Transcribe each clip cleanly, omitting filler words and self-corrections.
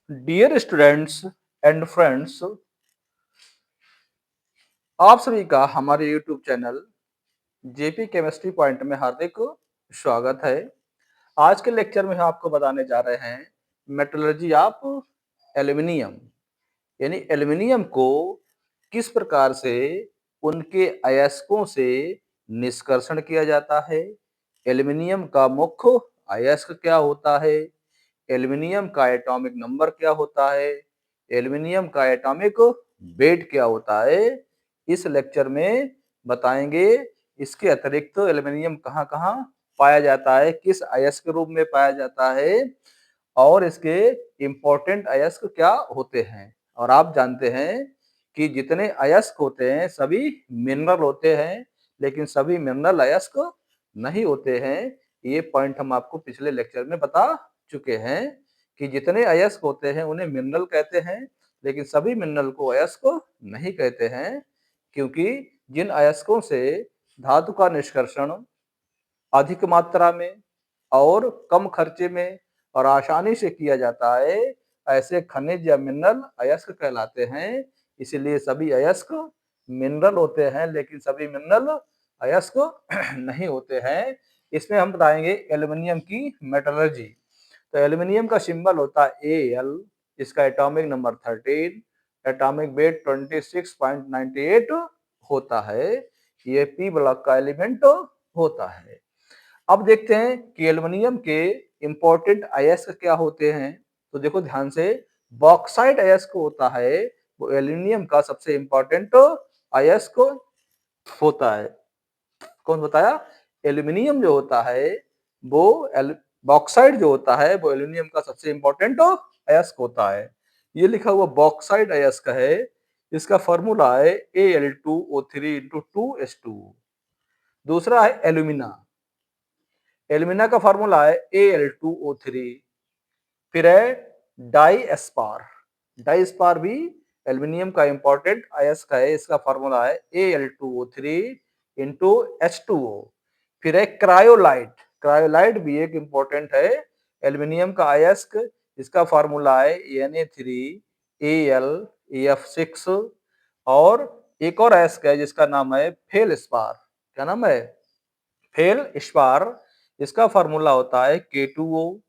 Dear students and friends, आप सभी का हमारे YouTube channel JP chemistry point में हार्दिक स्वागत है। आज के लेक्चर में हम आपको बताने जा रहे हैं मेटलर्जी ऑफ एल्यूमिनियम, यानी एल्यूमिनियम को किस प्रकार से उनके अयस्कों से निष्कर्षण किया जाता है, एल्यूमिनियम का मुख्य अयस्क क्या होता है, एल्यूमिनियम का एटॉमिक नंबर क्या होता है, एल्यूमिनियम का एटॉमिक वेट क्या होता है, इस लेक्चर में बताएंगे। इसके अतिरिक्त एल्यूमिनियम कहाँ कहाँ पाया जाता है, किस अयस्क के रूप में पाया जाता है और इसके इम्पोर्टेंट अयस्क क्या होते हैं। और आप जानते हैं कि जितने अयस्क होते हैं सभी मिनरल होते हैं, लेकिन सभी मिनरल अयस्क नहीं होते हैं। ये पॉइंट हम आपको पिछले लेक्चर में बता चुके हैं कि जितने अयस्क होते हैं उन्हें मिनरल कहते हैं, लेकिन सभी मिनरल को अयस्क नहीं कहते हैं, क्योंकि जिन अयस्कों से धातु का निष्कर्षण अधिक मात्रा में और कम खर्चे में और आसानी से किया जाता है, ऐसे खनिज या मिनरल अयस्क कहलाते हैं। इसलिए सभी अयस्क मिनरल होते हैं, लेकिन सभी मिनरल अयस्क नहीं होते हैं। इसमें हम बताएंगे एल्यूमिनियम की मेटलर्जी। तो एल्यूमिनियम का सिंबल होता है Al, इसका एटॉमिक नंबर 13, एटॉमिक वेट 26.98 होता है। ये पी ब्लॉक का एलिमेंट होता है। अब देखते हैं कि एल्युमिनियम के इंपॉर्टेंट अयस्क क्या होते हैं। तो देखो ध्यान से, बॉक्साइट अयस्क होता है वो एल्युमिनियम का सबसे इंपॉर्टेंट अयस्क होता है। कौन बताया? एल्युमिनियम जो होता है वो बॉक्साइट जो होता है वो एल्युमिनियम का सबसे इंपॉर्टेंट अयस्क होता है। ये लिखा हुआ बॉक्साइट अयस्क है, इसका फॉर्मूला है Al2O3 इंटू 2s2। दूसरा है एल्यूमिना, एल्यूमिना का फॉर्मूला है Al2O3। फिर है डाई एस्पार, डाई एस्पार भी एल्यूमिनियम का इंपॉर्टेंट अयस्क है, इसका फॉर्मूला है Al2O3 इंटू H2O। फिर है क्रायोलाइट, क्रायोलाइट भी एक इंपॉर्टेंट है एल्यूमिनियम का अयस्क, इसका फॉर्मूला है Na3AlAf6। और एक और अयस्क है जिसका नाम है फेलस्पार। क्या नाम है? Fail spar. इसका फॉर्मूला होता है K2O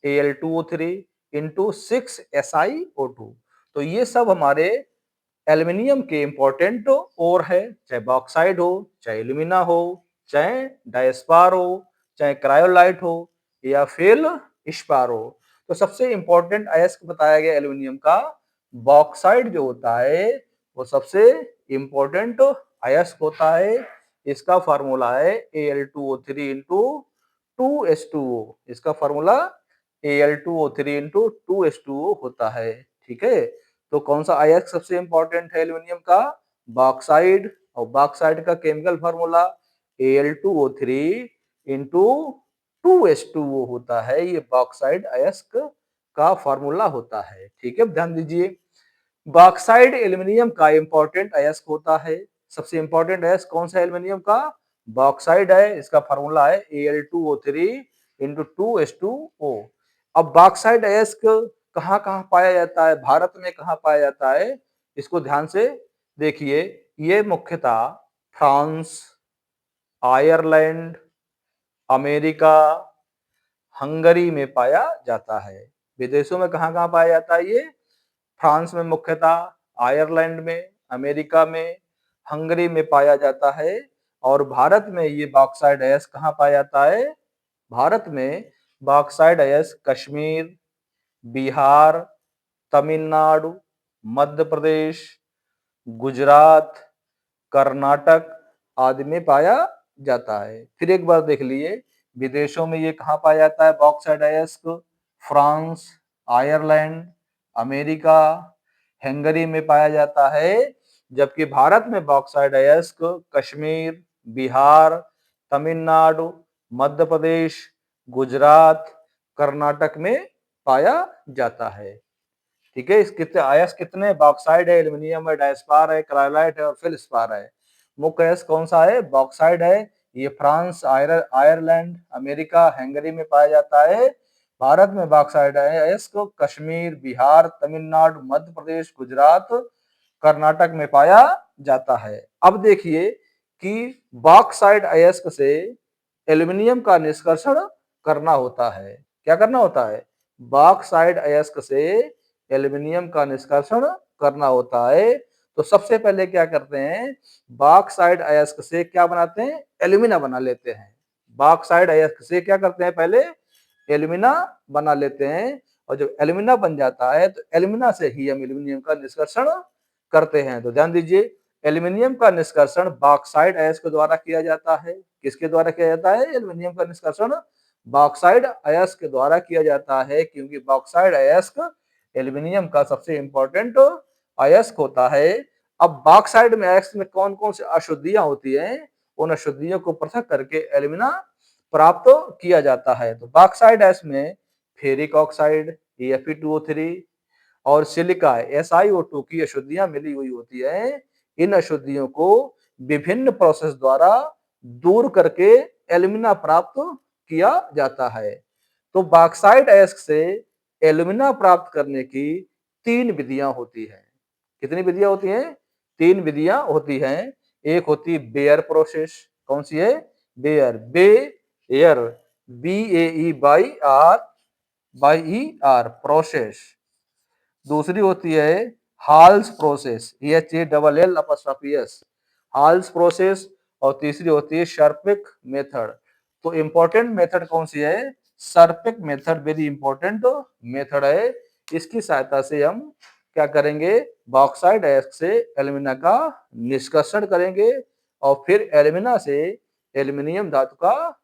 Al2O3 इंटू 6SiO2। तो ये सब हमारे एल्यूमिनियम के इंपॉर्टेंट और है, चाहे बॉक्साइड हो, चाहे एल्यूमिना हो, चाहे डायस्पार हो, चाहे क्रायोलाइट हो या फेल स्पार हो। तो सबसे इंपॉर्टेंट अयस्क बताया गया एल्यूमिनियम का बॉक्साइड जो होता है वो सबसे इंपॉर्टेंट अयस्क होता है। इसका फार्मूला है Al2O3 इंटू 2s2O। इसका फार्मूला Al2O3 इंटू 2s2O होता है। ठीक है, तो कौन सा अयस्क सबसे इंपॉर्टेंट है एल्यूमिनियम का? बॉक्साइड। और बॉक्साइड का chemical formula Al2O3 into 2s2O होता है। ये बॉक्साइड अयस्क का फार्मूला होता है। ठीक है, ध्यान दीजिए, बॉक्साइड एल्यूमिनियम का इंपॉर्टेंट अयस्क होता है। सबसे इंपॉर्टेंट अयस्क कौन सा एल्यूमिनियम का? बॉक्साइड है, इसका फार्मूला है Al2O3 इंटू 2s2O। अब बॉक्साइड अयस्क कहाँ कहाँ पाया जाता है, भारत में कहाँ पाया जाता है, इसको ध्यान से देखिए। ये मुख्यतः फ्रांस, आयरलैंड, अमेरिका, हंगरी में पाया जाता है। विदेशों में कहाँ कहाँ पाया जाता है? ये फ्रांस में मुख्यतः, आयरलैंड में, अमेरिका में, हंगरी में पाया जाता है। और भारत में ये बॉक्साइड अयस्क कहाँ पाया जाता है? भारत में बॉक्साइड अयस्क कश्मीर, बिहार, तमिलनाडु, मध्य प्रदेश, गुजरात, कर्नाटक आदि में पाया जाता है। फिर एक बार देख लिए, विदेशों में ये कहाँ पाया जाता है बॉक्साइड अयस्क? फ्रांस, आयरलैंड, अमेरिका, हंगरी में पाया जाता है। जबकि भारत में बॉक्साइड अयस्क कश्मीर, बिहार, तमिलनाडु, मध्य प्रदेश, गुजरात, कर्नाटक में पाया जाता है। ठीक है, इस कितने अयस्क, कितने बॉक्साइड है, एल्यूमिनियम है, डायस्पार है, क्रायोलाइट है और फेल्सपार है। मुख्य अयस्क कौन सा है? बॉक्साइड है। ये फ्रांस, आयरलैंड, अमेरिका, हंगरी में पाया जाता है। भारत में बॉक्साइट अयस्क को कश्मीर, बिहार, तमिलनाडु, मध्य प्रदेश, गुजरात, कर्नाटक में पाया जाता है। अब देखिए कि बॉक्साइट अयस्क से एल्यूमीनियम का निष्कर्षण करना होता है। क्या करना होता है? बॉक्साइट अयस्क से एल्यूमीनियम का निष्कर्षण करना होता है। तो सबसे पहले क्या करते हैं? बॉक्साइट अयस्क से क्या बनाते हैं? एल्यूमिना बना लेते हैं। बॉक्साइट अयस्क से क्या करते हैं? पहले एल्यूमिना बना लेते हैं, और जब एल्यूमिना बन जाता है तो एल्यूमिना से ही हम एल्यूमिनियम का निष्कर्षण करते हैं। तो ध्यान दीजिए, एल्यूमिनियम का निष्कर्षण बॉक्साइट अयस्क द्वारा किया जाता है। किसके द्वारा किया जाता है? एल्यूमिनियम का निष्कर्षण बॉक्साइट अयस्क द्वारा किया जाता है, क्योंकि बॉक्साइट अयस्क एल्यूमिनियम का सबसे इंपॉर्टेंट अयस्क होता है। अब बॉक्साइट में अयस्क में कौन कौन सी अशुद्धियां होती हैं, उन अशुद्धियों को पृथक करके एल्यूमिना प्राप्त किया जाता है। तो बॉक्साइट अयस्क में फेरिक ऑक्साइड Fe2O3 और सिलिका SiO2 की अशुद्धियां मिली हुई होती है। इन अशुद्धियों को विभिन्न प्रोसेस द्वारा दूर करके एल्यूमिना प्राप्त किया जाता है। तो बॉक्साइट अयस्क से एल्यूमिना प्राप्त करने की 3 विधियां होती हैं। कितनी विधियां होती हैं? 3 विधियां होती हैं। एक होती है बेयर प्रोसेस। कौन सी है? Baer, Baer, BAER process. दूसरी होती है Halls process, HALLS, Halls process. और तीसरी होती है सर्पिक मेथड। तो इंपॉर्टेंट मेथड कौन सी है? Serpek method very important method है। इसकी सहायता से हम क्या करेंगे? बॉक्साइट अयस्क से एल्यूमिना का निष्कर्षण करेंगे, और फिर एल्यूमिना से एल्यूमिनियम धातु का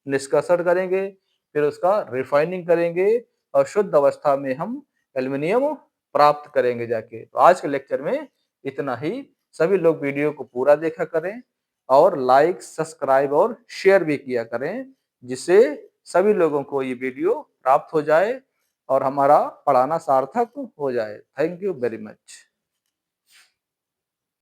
निष्कर्षण करेंगे, फिर उसका रिफाइनिंग करेंगे, और शुद्ध अवस्था में हम एल्यूमिनियम प्राप्त करेंगे जाके। तो आज के लेक्चर में इतना ही। सभी लोग वीडियो को पूरा देखा करें, और लाइक, सब्सक्राइब और शेयर भी किया करें, जिससे सभी लोगों को ये वीडियो प्राप्त हो जाए और हमारा पढ़ाना सार्थक हो जाए। Thank you very much.